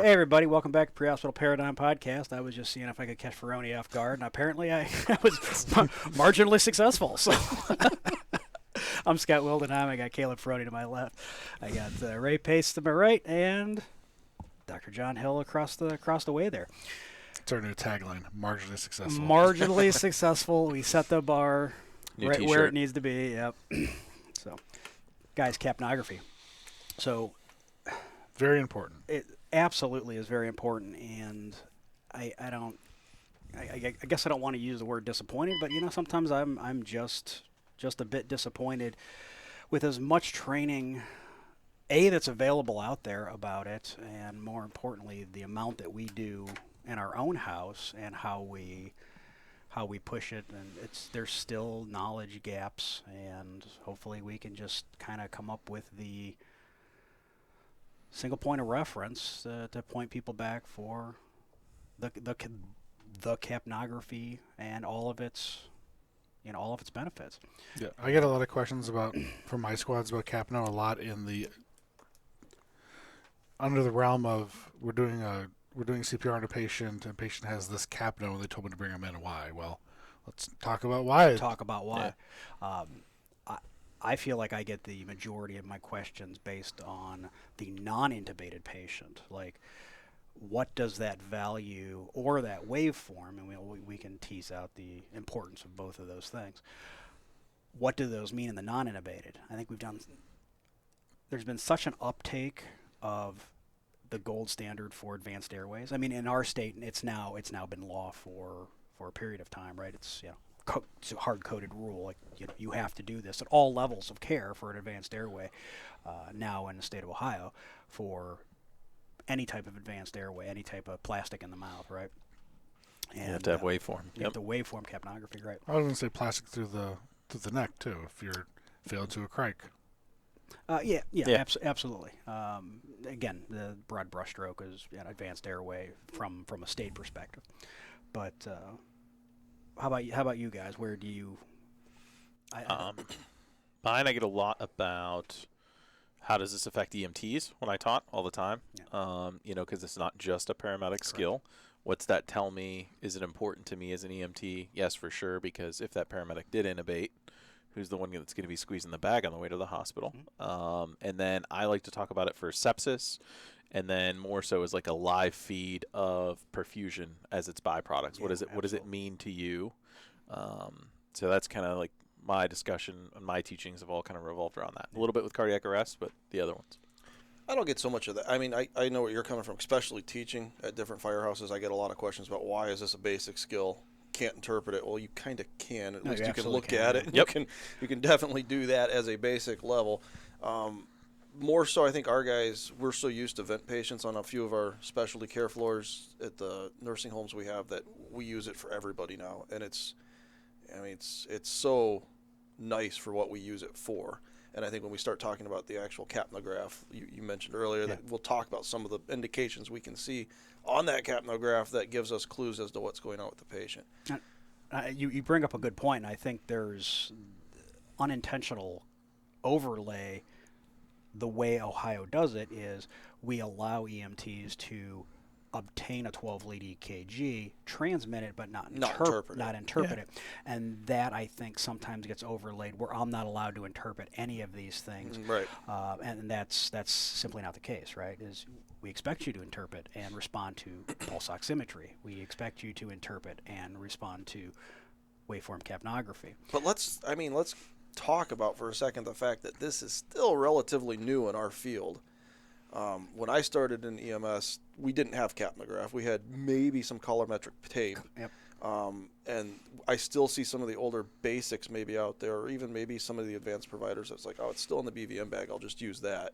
Hey everybody, welcome back to Prehospital Paradigm Podcast. I was just seeing if I could catch Ferroni off guard, and apparently I was marginally successful. So I'm Scott Wildenheim. I got Caleb Ferroni to my left. I got Ray Pace to my right, and Dr. John Hill across the way there. It's our new tagline: marginally successful. Marginally successful. We set the bar New right t-shirt. where it needs to be. Yep. So, guys, capnography. So. Very important. It absolutely is very important, and I guess I don't want to use the word disappointed, but sometimes I'm just a bit disappointed with as much training that's available out there about it, and more importantly the amount that we do in our own house and how we push it, and there's still knowledge gaps, and hopefully we can just kind of come up with the single point of reference to point people back for the capnography and all of its benefits. Yeah, I get a lot of questions from my squads about capno a lot under the realm of we're doing CPR on a patient, and the patient has this capno, and they told me to bring him in. Why? Well, let's talk about why. Yeah. I feel like I get the majority of my questions based on the non-intubated patient. Like, what does that value or that waveform, and we can tease out the importance of both of those things. What do those mean in the non-intubated? I think there's been such an uptake of the gold standard for advanced airways. I mean, in our state, it's now been law for a period of time, right? It's it's a hard-coded rule. Like you have to do this at all levels of care for an advanced airway. Now in the state of Ohio, for any type of advanced airway, any type of plastic in the mouth, right? And you have to have waveform. You have to waveform capnography, right? I was going to say plastic through the neck too, if you're failed to a crike. Yeah. Absolutely. Again, the broad brushstroke is an advanced airway from a state perspective, but. How about you guys? Where do you? Mine, I get a lot about how does this affect EMTs when I taught all the time. Yeah. Because it's not just a paramedic skill. What's that tell me? Is it important to me as an EMT? Yes, for sure. Because if that paramedic did intubate, who's the one that's going to be squeezing the bag on the way to the hospital? Mm-hmm. And then I like to talk about it for sepsis. And then more so is like a live feed of perfusion as its byproducts. Yeah, What does it mean to you? So that's kind of like my discussion and my teachings have all kind of revolved around that. A little bit with cardiac arrest, but the other ones. I don't get so much of that. I mean, I know where you're coming from, especially teaching at different firehouses. I get a lot of questions about why is this a basic skill? Can't interpret it. Well, you kind of can. At least you can look at it. Yep. You can definitely do that as a basic level. More so, I think our guys, we're so used to vent patients on a few of our specialty care floors at the nursing homes we have that we use it for everybody now. And it's so nice for what we use it for. And I think when we start talking about the actual capnograph, you mentioned earlier that we'll talk about some of the indications we can see on that capnograph that gives us clues as to what's going on with the patient. You bring up a good point, and I think there's unintentional overlay. The way Ohio does it is we allow EMTs to obtain a 12-lead EKG, transmit it, but not interpret it. And that, I think, sometimes gets overlaid where I'm not allowed to interpret any of these things. Right. And that's simply not the case, right? Is we expect you to interpret and respond to pulse oximetry. We expect you to interpret and respond to waveform capnography. But let's talk about for a second the fact that this is still relatively new in our field. When I started in EMS, we didn't have capnograph. We had maybe some colorimetric tape. Yep. And I still see some of the older basics maybe out there, or even maybe some of the advanced providers that's like, oh, it's still in the BVM bag, I'll just use that.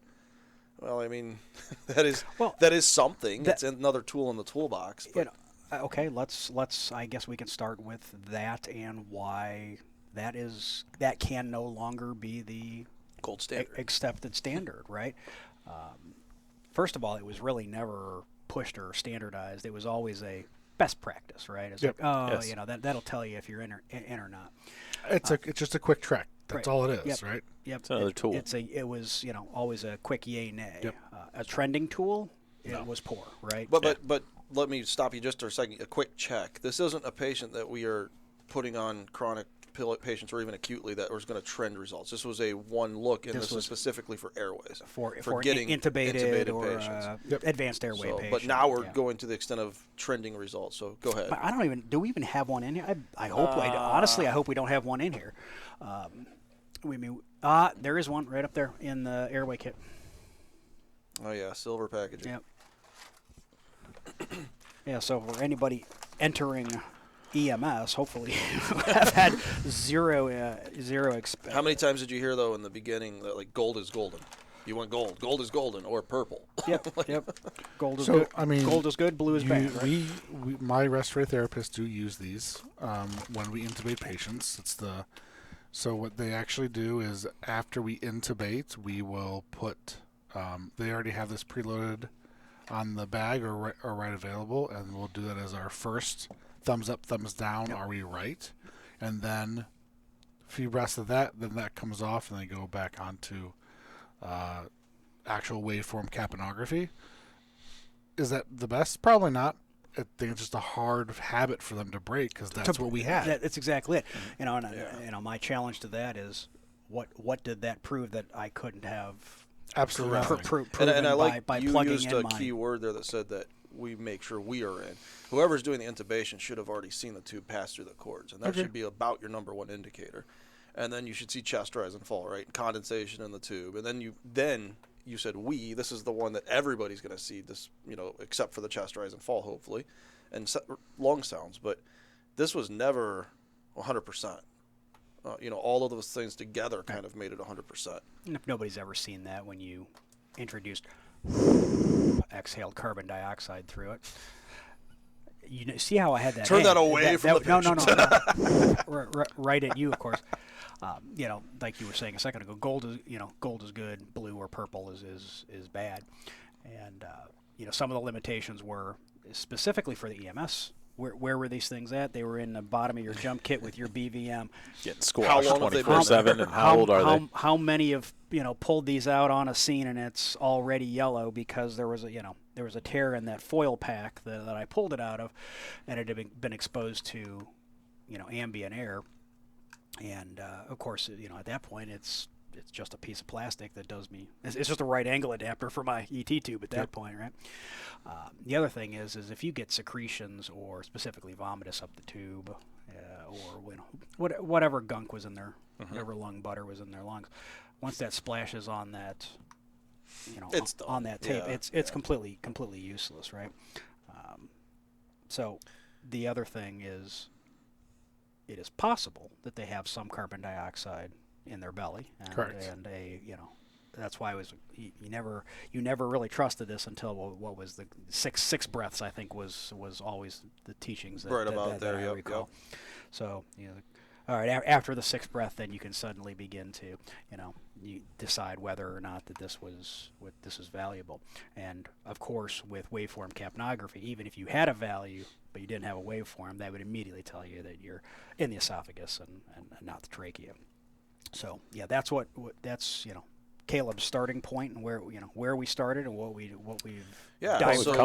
Well, I mean, that is something. It's another tool in the toolbox. But. Okay, let's I guess we can start with that and why that can no longer be the gold standard, accepted standard, right? First of all, it was really never pushed or standardized. It was always a best practice, right? It's like, that'll tell you if you're in or not. It's just a quick trick. That's all it is, right? Yep. It's another tool. It was always a quick yay nay. Yep. A trending tool, it was poor, right? But let me stop you just for a second. A quick check. This isn't a patient that we are putting on chronic patients or even acutely that was going to trend results. This was a one look, and this was specifically for airways. For getting intubated or patients. advanced airway patients. But now we're going to the extent of trending results. So go ahead. But I don't even. Do we even have one in here? I hope. Honestly, I hope we don't have one in here. There is one right up there in the airway kit. Oh yeah, silver packaging. Yep. Yeah. So for anybody entering EMS, hopefully have had zero How many times did you hear though in the beginning that like gold is golden? You want gold. Gold is golden or purple. Yep. Gold is good. I mean, gold is good. Blue is bad. Right? My respiratory therapists do use these when we intubate patients. So what they actually do is after we intubate, we will put. They already have this preloaded on the bag or right available, and we'll do that as our first thumbs up, thumbs down. Yep. Are we right? And then a few breaths of that, then that comes off, and they go back onto actual waveform capnography. Is that the best? Probably not. I think it's just a hard habit for them to break because that's what we had. That's exactly it. My challenge to that is what did that prove that I couldn't have? Absolutely. And I like by you plugging used in a key word there that said that we make sure we are in. Whoever's doing the intubation should have already seen the tube pass through the cords, and that should be about your number one indicator. And then you should see chest rise and fall, right? Condensation in the tube, and then you said this is the one that everybody's going to see this, except for the chest rise and fall, hopefully, and lung sounds. But this was never 100%. All of those things together kind of made it 100%. And if nobody's ever seen that when you introduced exhaled carbon dioxide through it, see how I had that? Turn that away from the patient. No. Right at you, of course. Like you were saying a second ago, gold is good, blue or purple is bad, and some of the limitations were specifically for the EMS. Where were these things at? They were in the bottom of your jump kit with your BVM. Getting squashed 24/7. And how old are they? How many have pulled these out on a scene and it's already yellow because there was a tear in that foil pack that I pulled it out of, and it had been exposed to ambient air, and of course at that point it's just a piece of plastic that does me. It's just a right angle adapter for my ET tube at that point, right? The other thing is if you get secretions or specifically vomitus up the tube, or whatever gunk was in there, whatever lung butter was in their lungs, once that splashes on that, it's on that tape, it's completely useless, right? So the other thing is, it is possible that they have some carbon dioxide in their belly, correct, and that's why you never really trusted this until what was the six breaths, I think was always the teachings that I recall. Yep. So all right, after the sixth breath, then you can suddenly begin to you decide whether or not that this was valuable. And of course, with waveform capnography, even if you had a value but you didn't have a waveform, that would immediately tell you that you're in the esophagus and not the trachea. So that's that's Caleb's starting point and where we started and what we've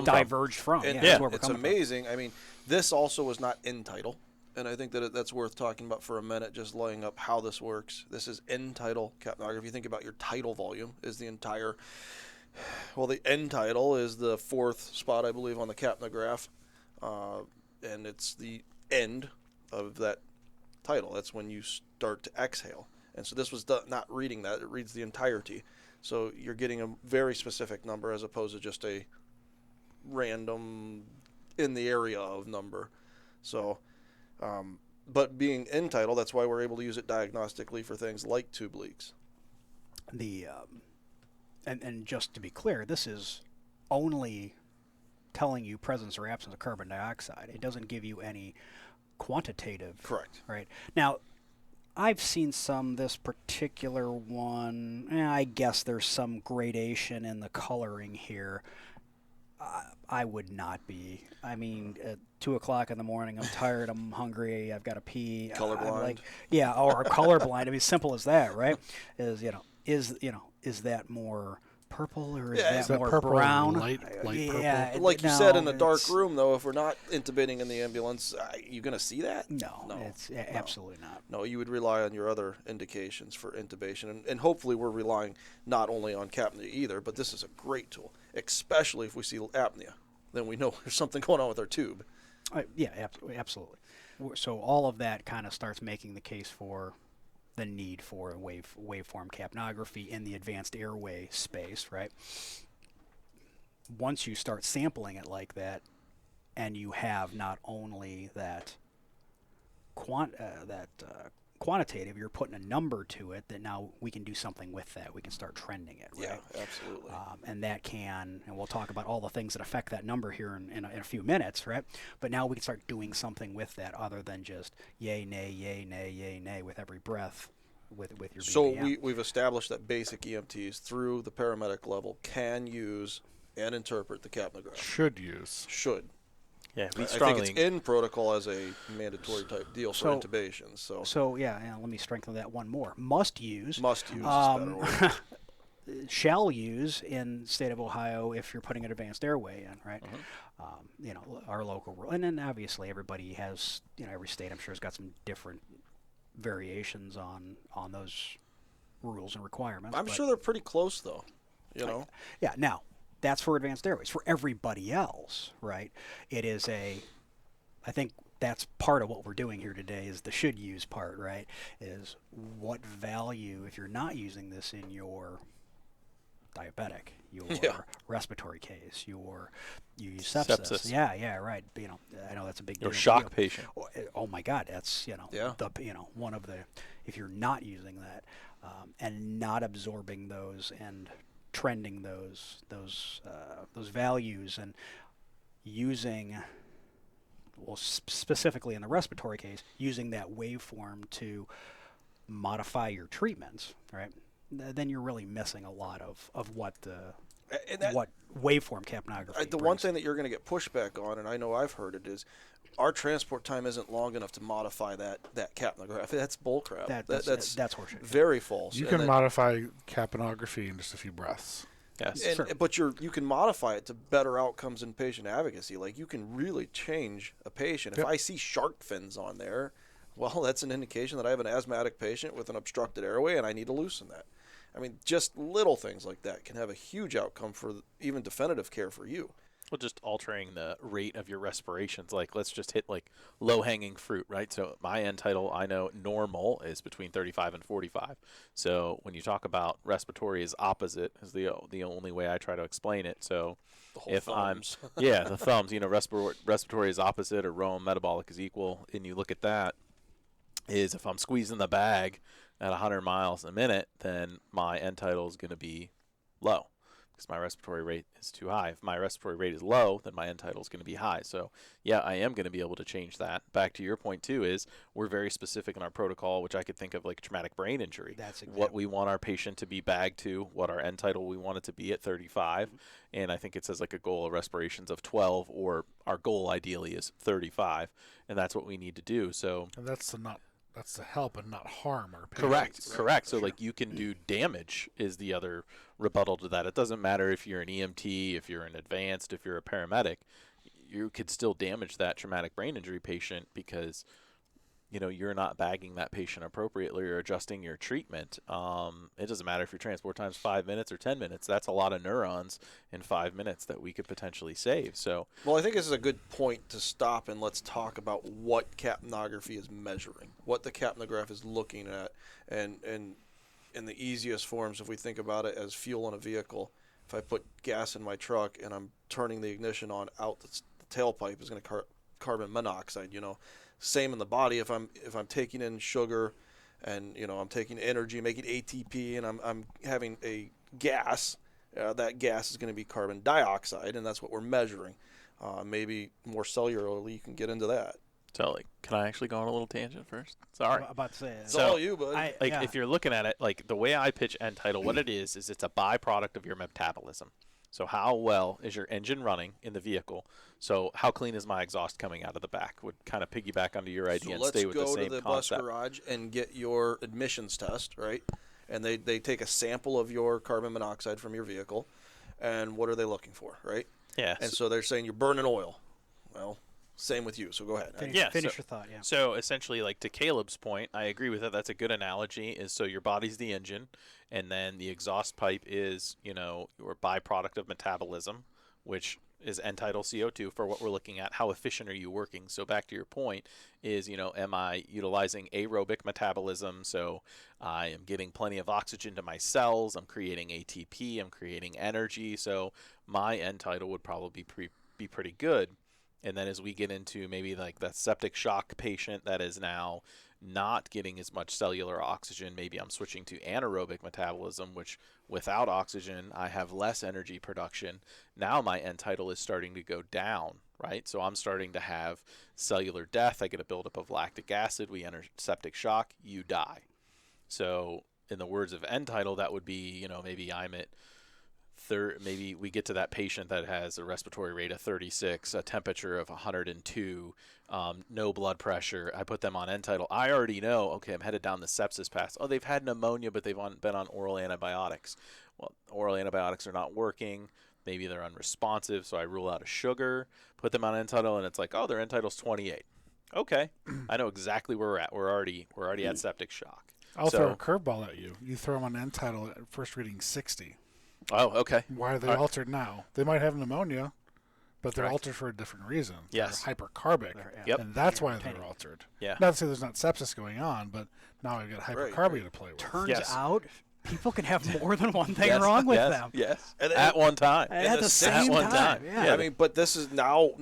diverged from. It's amazing. I mean, this also was not in Tidal, and I think that that's worth talking about for a minute, just laying up how this works. This is in Tidal capnography. If you think about your tidal volume is the entire. Well, the end tidal is the fourth spot, I believe, on the capnograph, and it's the end of that tidal. That's when you start to exhale. And so this was not reading that. It reads the entirety. So you're getting a very specific number as opposed to just a random in the area of number. So, but being in Tidal, that's why we're able to use it diagnostically for things like tube leaks. And just to be clear, this is only telling you presence or absence of carbon dioxide. It doesn't give you any quantitative. Correct. Right. Now, I've seen this particular one, I guess there's some gradation in the coloring here. I would not be. I mean, at 2 o'clock in the morning, I'm tired, I'm hungry, I've got to pee. Colorblind. Or colorblind. I mean, simple as that, right? Is that more purple or is Yeah, that Is that more purple or brown? light Yeah, purple? Like you said, in a dark it's- room, though, if we're not intubating in the ambulance, you going to see that? No, No. it's absolutely not. No, you would rely on your other indications for intubation. And hopefully we're relying not only on capnia either, but this is a great tool, especially if we see apnea. Then we know there's something going on with our tube. Yeah, absolutely. So all of that kind of starts making the case for the need for waveform capnography in the advanced airway space, right? Once you start sampling it like that, and you have not only that quantitative, you're putting a number to it, that now we can do something with that. We can start trending it, right? Yeah, absolutely. And that can, and we'll talk about all the things that affect that number here in a few minutes, right? But now we can start doing something with that other than just yay, nay, yay, nay, yay, nay with every breath with your So BVM. we've established that basic EMTs through the paramedic level can use and interpret the capnograph. Should use. Should. Yeah, we I think strongly. it's in protocol as a mandatory type deal for So- intubation. So So yeah, let me strengthen that one more. Must use. must use is better word. Shall use in state of Ohio if you're putting an advanced airway in, right? Our local rule, and then obviously everybody has, every state I'm sure has got some different variations on those rules and requirements. I'm but- sure they're pretty close though. Yeah. Now that's for advanced airways. For everybody else, right? It is I think that's part of what we're doing here today is the should use part, right? Is what value, if you're not using this in your diabetic, your Yeah. respiratory case, you use sepsis. Yeah, right. I know that's a big deal. Your shock patient. Oh my God, that's Yeah. one of the, if you're not using that and not absorbing those and trending those values and using, well, specifically in the respiratory case, using that waveform to modify your treatments, right? Then you're really missing a lot of what what waveform capnography The brings. one thing that you're going to get pushback on, and I know I've heard it, is our transport time isn't long enough to modify that capnograph. That's bullcrap. That's horseshit. Very false. You And can then- modify capnography in just a few breaths. Yes. And, Sure. But you can modify it to better outcomes in patient advocacy. Like you can really change a patient. If Yep. I see shark fins on there, well, that's an indication that I have an asthmatic patient with an obstructed airway and I need to loosen that. I mean, just little things like that can have a huge outcome for even definitive care for you. Well, just altering the rate of your respirations. Like, let's just hit like low-hanging fruit, right? So my end tidal, I know normal is between 35 and 45. So when you talk about respiratory is opposite is the only way I try to explain it. So The whole if thumbs. the thumbs, respiratory is opposite or rho and metabolic is equal, and you look at that, is if I'm squeezing the bag at 100 miles a minute, then my end tidal is going to be low because my respiratory rate is too high. If my respiratory rate is low, then my end tidal is going to be high. So, yeah, I am going to be able to change that. Back to your point, too, is we're very specific in our protocol, which I could think of like traumatic brain injury. That's exactly what we want our patient to be bagged to, what our end tidal we want it to be at 35. And I think it says like a goal of respirations of 12, or our goal ideally is 35. And that's what we need to do. So, And that's to help and not harm our patients. Correct. So like you can do damage is the other rebuttal to that. It doesn't matter if you're an EMT, if you're an advanced, if you're a paramedic, you could still damage that traumatic brain injury patient because you're not bagging that patient appropriately or adjusting your treatment. It doesn't matter if your transport time's 5 minutes or 10 minutes. That's a lot of neurons in 5 minutes that we could potentially save. So, Well, I think this is a good point to stop and let's talk about what capnography is measuring, what the capnograph is looking at, and in the easiest forms, if we think about it as fuel in a vehicle, if I put gas in my truck and I'm turning the ignition on out, the tailpipe is going to carbon monoxide. Same in the body. If I'm taking in sugar, and I'm taking energy, making ATP, and I'm having a gas, that gas is going to be carbon dioxide, and that's what we're measuring. Maybe more cellularly, you can get into that. So like, can I actually go on a little tangent first? Sorry. I'm about to say It's So, all you, bud. If you're looking at it, like the way I pitch end tidal, what it is it's a byproduct of your metabolism. So how well is your engine running in the vehicle? So how clean is my exhaust coming out of the back? Would kind of piggyback onto your idea and stay with the let's same go to the concept. bus garage and get your admissions test, right? and they take a sample of your carbon monoxide from your vehicle, and what are they looking for, right? Yeah. And so they're saying you're burning oil. Well, same with you. So go ahead. Finish your thought. Yeah. So essentially, like to Caleb's point, I agree with it. That's a good analogy. Is so your body's the engine, and then the exhaust pipe is, your byproduct of metabolism, which is end-tidal CO2 for what we're looking at. How efficient are you working? So back to your point is, am I utilizing aerobic metabolism? So I am giving plenty of oxygen to my cells. I'm creating ATP. I'm creating energy. So my end-tidal would probably be pretty good. And then as we get into maybe like that septic shock patient that is now not getting as much cellular oxygen, maybe I'm switching to anaerobic metabolism, which without oxygen, I have less energy production. Now my end-tidal is starting to go down, right? So I'm starting to have cellular death. I get a buildup of lactic acid. We enter septic shock. You die. So in the words of end-tidal, that would be, maybe I'm at maybe we get to that patient that has a respiratory rate of 36, a temperature of 102, no blood pressure. I put them on end-tidal. I already know, okay, I'm headed down the sepsis path. Oh, they've had pneumonia, but they've been on oral antibiotics. Well, oral antibiotics are not working. Maybe they're unresponsive, so I rule out a sugar, put them on end-tidal, and it's like, oh, their end-tidal's 28. Okay, I know exactly where we're at. We're already at septic shock. I'll throw a curveball at you. You throw them on end-tidal at first reading 60. Oh, okay. Why are they altered now? They might have pneumonia, but they're altered for a different reason. Yes. They're hypercarbic. Yep. And that's why they're altered. Yeah. Not to say there's not sepsis going on, but now I've got hypercarbia to play with. Turns out people can have more than one thing wrong with them. Yes. At one time. At the same time. Yeah. I mean, but this is now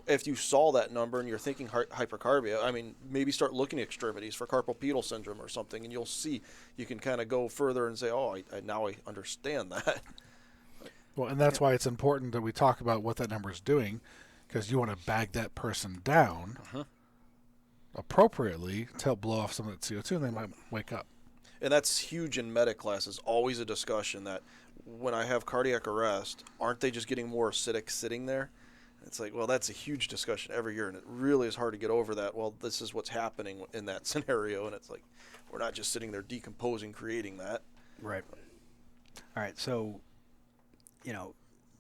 if you saw that number and you're thinking hypercarbia, I mean, maybe start looking at extremities for carpal pedal syndrome or something, and you'll see you can kind of go further and say, oh, now I understand that. Well, and that's why it's important that we talk about what that number is doing, because you want to bag that person down appropriately to help blow off some of that CO2, and they might wake up. And that's huge in medic classes. Always a discussion that when I have cardiac arrest, aren't they just getting more acidic sitting there? It's like, well, that's a huge discussion every year, and it really is hard to get over that. Well, this is what's happening in that scenario, and it's like we're not just sitting there decomposing, creating that. Right. All right, so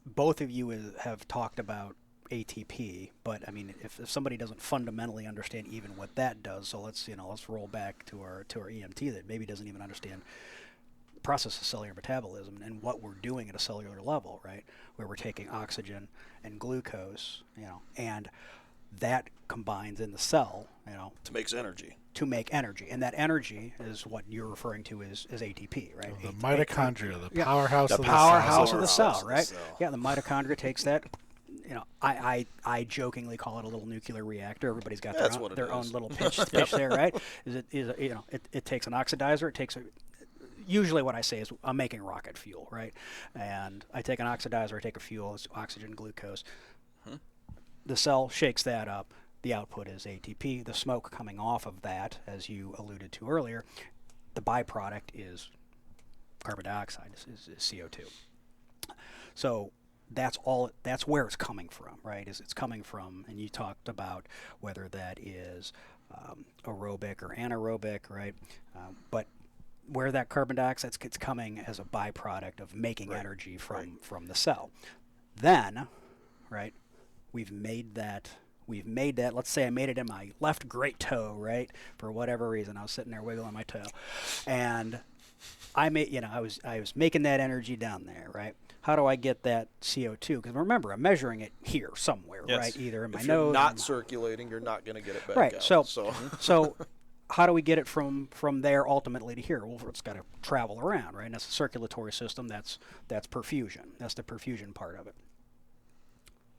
both of you have talked about ATP, but I mean, if somebody doesn't fundamentally understand even what that does, so let's roll back to our EMT that maybe doesn't even understand the process of cellular metabolism and what we're doing at a cellular level, right? Where we're taking oxygen and glucose, and that combines in the cell, to make energy. To make energy, and that energy is what you're referring to as ATP, right? The mitochondria, the powerhouse of the cell, right? Yeah, the mitochondria takes that. I jokingly call it a little nuclear reactor. Everybody's got their own little pitch there, right? It takes an oxidizer. It takes usually what I say is I'm making rocket fuel, right? And I take an oxidizer, I take a fuel, it's oxygen, glucose. The cell shakes that up. The output is ATP. The smoke coming off of that, as you alluded to earlier, the byproduct is carbon dioxide, is CO2. So that's where it's coming from, right? It's coming from, and you talked about whether that is aerobic or anaerobic, right? But where that carbon dioxide is coming as a byproduct of making energy from the cell. Then, right, we've made that, let's say I made it in my left great toe, right? For whatever reason, I was sitting there wiggling my toe. And I was making that energy down there, right? How do I get that CO2? Because remember, I'm measuring it here somewhere, right? Either in my nose. If you're not circulating, you're not going to get it back right. out. So how do we get it from there ultimately to here? Well, it's got to travel around, right? And that's a circulatory system. That's perfusion. That's the perfusion part of it.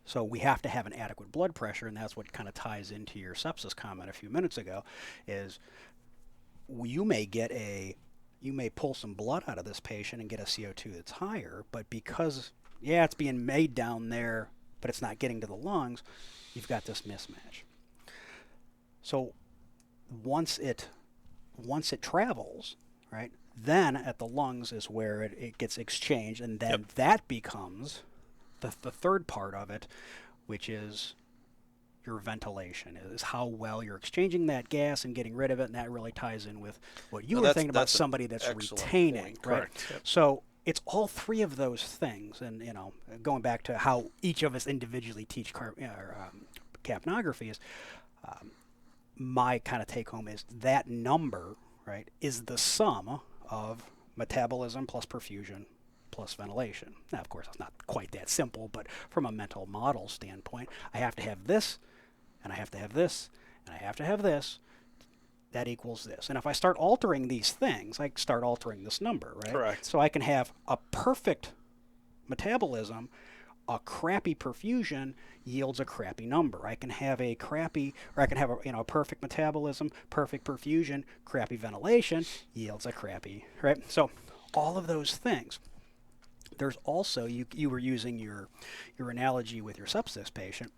So we have to have an adequate blood pressure, and that's what kind of ties into your sepsis comment a few minutes ago, is you may pull some blood out of this patient and get a CO2 that's higher, but because, it's being made down there, but it's not getting to the lungs, you've got this mismatch. So once it travels, right, then at the lungs is where it gets exchanged, and then that becomes the third part of it, which is your ventilation is, how well you're exchanging that gas and getting rid of it, and that really ties in with what you were thinking about somebody that's retaining, point. right? Correct. Yep. So it's all three of those things, and going back to how each of us individually teach capnography is, my kind of take home is that number, right, is the sum of metabolism plus perfusion plus ventilation. Now, of course, it's not quite that simple, but from a mental model standpoint, I have to have this, and I have to have this, and I have to have this. That equals this. And if I start altering these things, I start altering this number, right? Correct. So I can have a perfect metabolism, a crappy perfusion yields a crappy number. I can have a a perfect metabolism, perfect perfusion, crappy ventilation yields a crappy, right? So all of those things. There's also, you were using your analogy with your sepsis patient.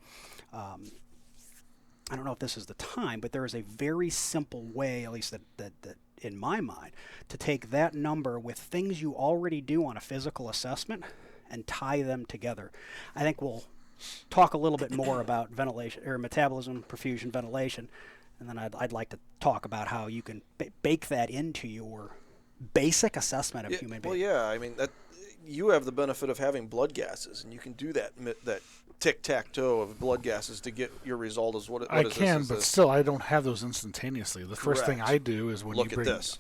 I don't know if this is the time, but there is a very simple way, at least that in my mind, to take that number with things you already do on a physical assessment and tie them together. I think we'll talk a little bit more about ventilation or metabolism, perfusion, ventilation, and then I'd like to talk about how you can bake that into your basic assessment of human beings. Well, yeah, I mean that you have the benefit of having blood gases, and you can do that tic-tac-toe of blood gases to get your result as what is I can, but still, I don't have those instantaneously. The first thing Correct. I do is when Look you at bring, this.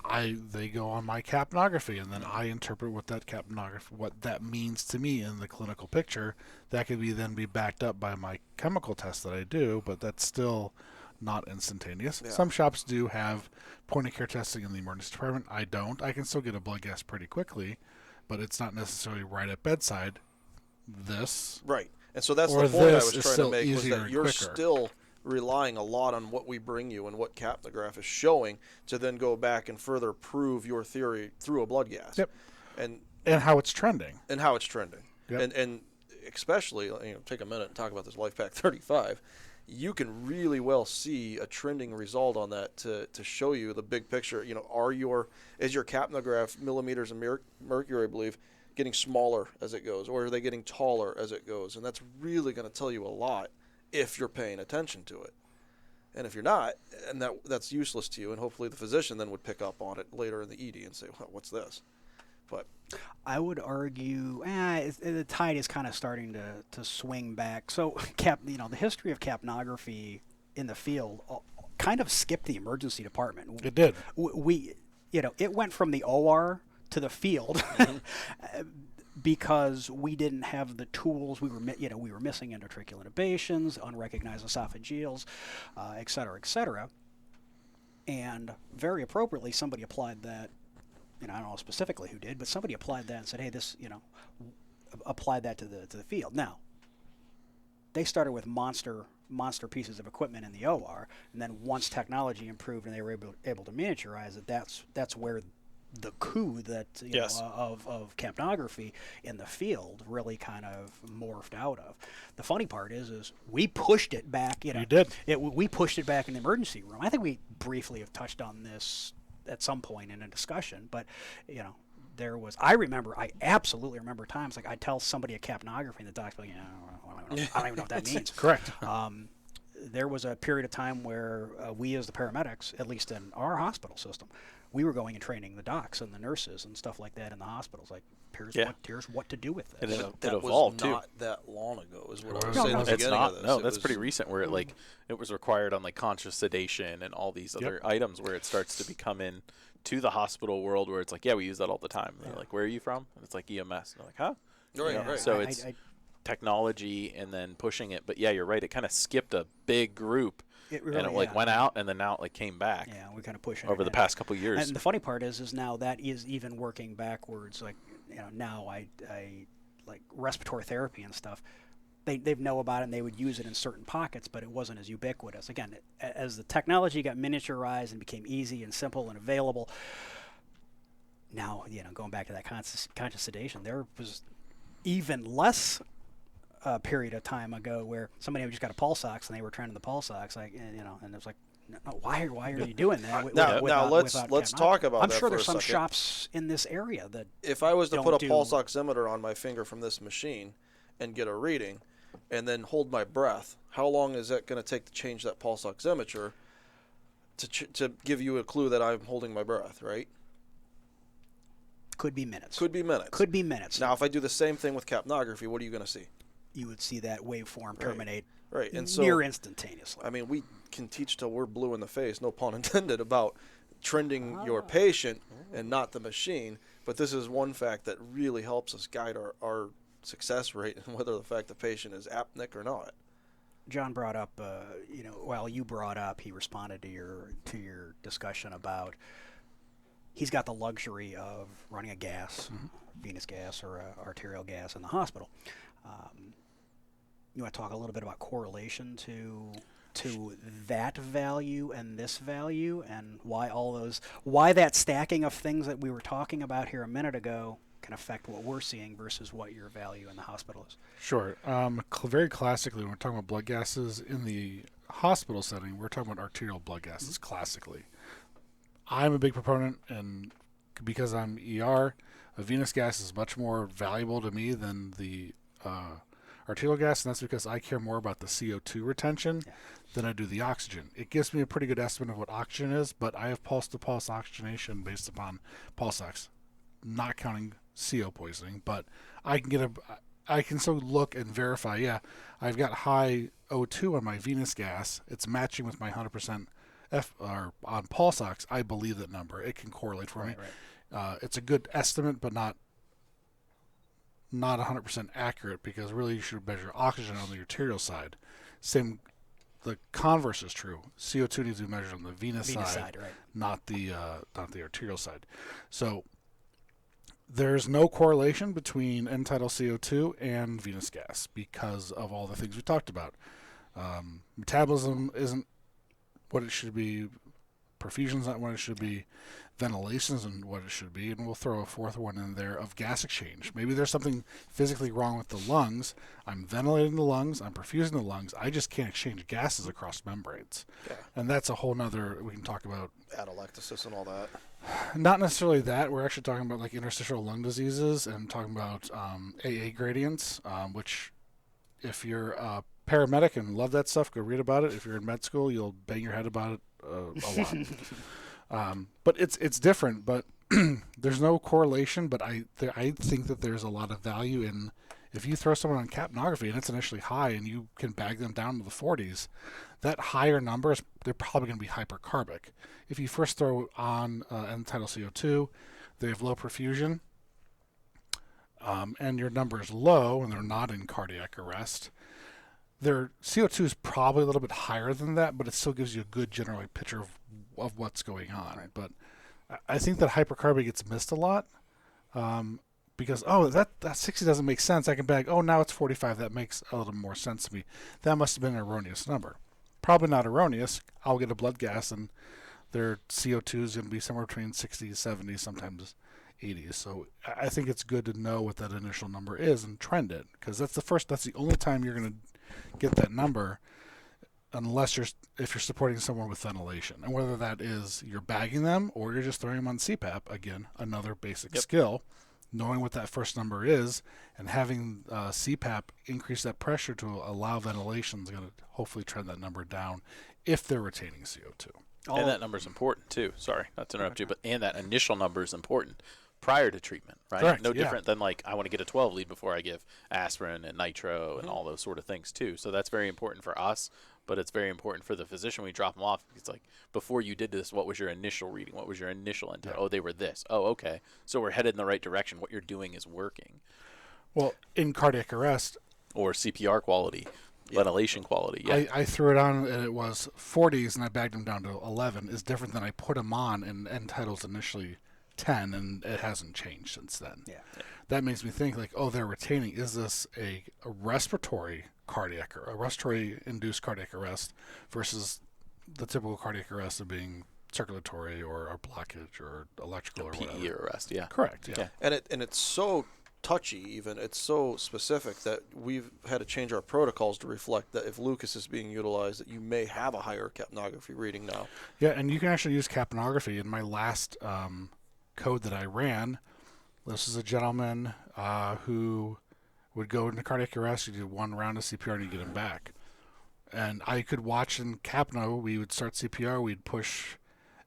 they go on my capnography, and then I interpret what that means to me in the clinical picture. That could then be backed up by my chemical test that I do, but that's still not instantaneous. Yeah. Some shops do have point-of-care testing in the emergency department. I don't. I can still get a blood gas pretty quickly, but it's not necessarily right at bedside. Right. And so that's or the point I this was is trying still to make, was easier that and you're quicker. still relying a lot on what we bring you and what capnograph is showing to then go back and further prove your theory through a blood gas. Yep. And how it's trending. how it's trending. Yep. And especially, take a minute and talk about this LifePak 35. You can really well see a trending result on that to show you the big picture. Is your capnograph millimeters of mercury, I believe, getting smaller as it goes, or are they getting taller as it goes? And that's really going to tell you a lot if you're paying attention to it. And if you're not, and that's useless to you, and hopefully the physician then would pick up on it later in the ED and say, well, what's this? But I would argue the tide is kind of starting to swing back. So the history of capnography in the field kind of skipped the emergency department. It did. It went from the OR to the field because we didn't have the tools. We were missing endotracheal intubations, unrecognized esophageals, et cetera, and very appropriately somebody applied that. I don't know specifically who did, but somebody applied that and said, hey, this, applied that to the field. Now, they started with monster pieces of equipment in the OR, and then once technology improved and they were able to miniaturize it, that's where the coup that of capnography in the field really kind of morphed out of. The funny part is we pushed it back. You did. We pushed it back in the emergency room. I think we briefly have touched on this at some point in a discussion, but I absolutely remember times like I'd tell somebody a capnography and the doc's like, I don't even know what that means. Correct. There was a period of time where we as the paramedics, at least in our hospital system, we were going and training the docs and the nurses and stuff like that in the hospitals. Like, here's what to do with this. And that evolved was not too. that long ago, is what I was No, saying at the It's beginning not. of this. No, It that's was- pretty recent. Where it was required on conscious sedation and all these other items, where it starts to become in to the hospital world, where it's like, we use that all the time. And they're like, where are you from? And it's like EMS. And they're like, huh? Right. So it's technology and then pushing it. But you're right. It kind of skipped a big group. It really, and it went out, and then now it came back. Yeah, we kind of push it over the past couple of years. And the funny part is now that is even working backwards. Like, now I like respiratory therapy and stuff. They know about it and they would use it in certain pockets, but it wasn't as ubiquitous. Again, as the technology got miniaturized and became easy and simple and available, now, going back to that conscious sedation, there was even less period of time ago where somebody just got a pulse ox and they were training the pulse ox, and it was like, no, why are you doing that? Now let's talk about I'm that sure for there's a some second. shops in this area that If I was to don't put a do- pulse oximeter on my finger from this machine and get a reading, and then hold my breath, how long is that going to take to change that pulse oximeter to give you a clue that I'm holding my breath, right? Could be minutes. Could be minutes. Could be minutes. Now, if I do the same thing with capnography, what are you going to see? You would see that waveform terminate right. And so, near instantaneously. I mean, we can teach till we're blue in the face, no pun intended, about trending your patient and not the machine. But this is one fact that really helps us guide our success rate and whether the fact the patient is apneic or not. John brought up, you brought up, he responded to your discussion about he's got the luxury of running a gas, venous gas or arterial gas in the hospital. You want to talk a little bit about correlation to that value and this value, and why that stacking of things that we were talking about here a minute ago can affect what we're seeing versus what your value in the hospital is? Sure. Very classically, when we're talking about blood gases in the hospital setting, we're talking about arterial blood gases classically. I'm a big proponent, and because I'm ER, a venous gas is much more valuable to me than the arterial gas, and that's because I care more about the CO2 retention than I do the oxygen. It gives me a pretty good estimate of what oxygen is, but I have pulse-to-pulse oxygenation based upon pulse ox, not counting CO poisoning, but I can still look and verify, I've got high O2 on my venous gas. It's matching with my 100% on pulse ox. I believe that number. It can correlate for me. Right. It's a good estimate, but not 100% accurate, because really you should measure oxygen on the arterial side. The converse is true. CO2 needs to be measured on the venous side, right. not the arterial side. So there's no correlation between end-tidal CO2 and venous gas because of all the things we talked about. Metabolism isn't what it should be. Perfusion's not what it should be. Ventilation isn't what it should be. And we'll throw a fourth one in there of gas exchange. Maybe there's something physically wrong with the lungs. I'm ventilating the lungs. I'm perfusing the lungs. I just can't exchange gases across membranes. Yeah. And that's a whole nother, we can talk about. Atelectasis and all that. Not necessarily that. We're actually talking about like interstitial lung diseases and talking about AA gradients, which if you're a paramedic and love that stuff, go read about it. If you're in med school, you'll bang your head about it a lot. But it's different. But there's no correlation. But I think that there's a lot of value in if you throw someone on capnography and it's initially high and you can bag them down to the 40s, that higher number they're probably going to be hypercarbic. If you first throw on end-tidal CO2, they have low perfusion, and your number is low and they're not in cardiac arrest, their CO2 is probably a little bit higher than that, but it still gives you a good general picture of what's going on. Right. But I think that hypercarbia gets missed a lot because, that 60 doesn't make sense. I can bag, now it's 45. That makes a little more sense to me. That must have been an erroneous number. Probably not erroneous. I'll get a blood gas and their CO2 is going to be somewhere between 60, 70, sometimes 80. So I think it's good to know what that initial number is and trend it, because that's the only time you're going to get that number, unless if you're supporting someone with ventilation. And whether that is you're bagging them or you're just throwing them on CPAP, again, another basic skill, knowing what that first number is and having CPAP increase that pressure to allow ventilation is going to hopefully trend that number down if they're retaining CO2. And that number is important too. Sorry, not to interrupt you, but that initial number is important prior to treatment, right? Correct, no different than like I want to get a 12 lead before I give aspirin and nitro and all those sort of things too. So that's very important for us, but it's very important for the physician when we drop them off. It's like, before you did this, what was your initial reading? What was your initial intent? Yeah. Oh, they were this. Oh, okay. So we're headed in the right direction. What you're doing is working. Well, in cardiac arrest. Or CPR quality. Ventilation quality. Yeah. I threw it on and it was 40s and I bagged them down to 11 is different than I put them on and end-tidal's initially 10 and it hasn't changed since then. Yeah. That makes me think like, they're retaining. Is this a respiratory cardiac or a respiratory induced cardiac arrest versus the typical cardiac arrest of being circulatory or a blockage or electrical or PE whatever. arrest. Yeah. Correct. Yeah. And it's so touchy, even it's so specific that we've had to change our protocols to reflect that if Lucas is being utilized, that you may have a higher capnography reading now. Yeah, and you can actually use capnography. In my last code that I ran, this is a gentleman who would go into cardiac arrest. You do one round of CPR and you get him back. And I could watch in Capno. We would start CPR. We'd push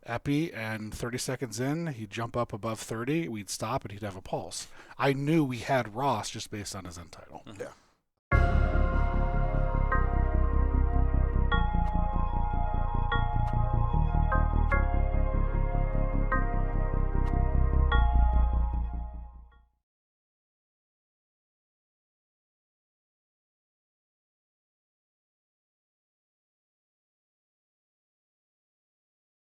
epi, and 30 seconds in, he'd jump up above 30. We'd stop, and he'd have a pulse. I knew we had Ross just based on his end tidal. Yeah.